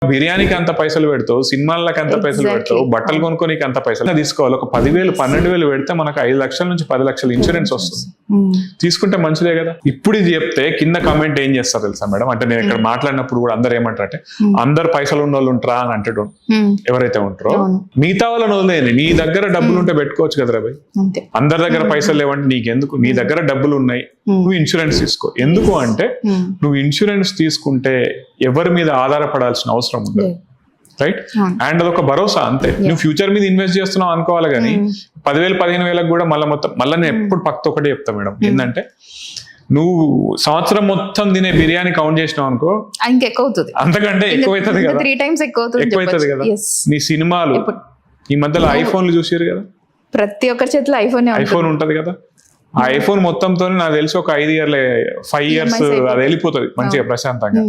బిర్యానీకి అంత పైసలు పెడతావు, సినిమాలకు అంత పైసలు పెడతావు, బట్టలు కొనుక్కోనికి అంత పైసలు తీసుకోవాలి. ఒక 10,000 12,000 పెడితే మనకు 5 లక్షల నుంచి 10 లక్షల ఇన్సూరెన్స్ వస్తుంది. తీసుకుంటే మంచిదే కదా. ఇప్పుడు ఇది చెప్తే కింద కామెంట్ ఏం చేస్తారు తెలుసా మేడం, అంటే నేను ఇక్కడ మాట్లాడినప్పుడు కూడా అందరు ఏమంటారంటే అందరు పైసలు ఉన్న వాళ్ళు ఉంటారా అని అంటాడు. ఎవరైతే ఉంటారో మిగతా వాళ్ళని వదిలేయండి, నీ దగ్గర డబ్బులు ఉంటే పెట్టుకోవచ్చు కదా రాబాయ్. అందరి దగ్గర పైసలు లేవంటే నీకెందుకు, నీ దగ్గర డబ్బులు ఉన్నాయి, నువ్వు ఇన్సూరెన్స్ తీసుకో. ఎందుకు అంటే నువ్వు ఇన్సూరెన్స్ తీసుకుంటే ఎవరి మీద ఆధారపడాల్సిన అవసరం ఉండదు, రైట్? అండ్ అదొక భరోసా అంతే. నువ్వు ఫ్యూచర్ మీద ఇన్వెస్ట్ చేస్తున్నావు అనుకోవాలి కానీ 10,000 15,000 కూడా మళ్ళీ నేను ఎప్పుడు పక్కతో ఒకటే చెప్తా మేడం, ఏంటంటే నువ్వు సంవత్సరం మొత్తం తినే బిర్యానీ కౌంట్ చేసినావు అనుకో ఇంకెక్కువ, అంతకంటే ఎక్కువైతుంది కదా, 3 times ఎక్కువైతుంది కదా. నీ సినిమాలు ఈ మధ్యలో ఐఫోన్లు చూసారు కదా, ప్రతి ఒక్కరి చేతిలో ఐఫోన్ ఉంటది కదా. ఆ ఐఫోన్ మొత్తంతో నాకు తెలిసి ఒక 5 years 5 years అది వెళ్ళిపోతుంది మంచిగా ప్రశాంతంగా.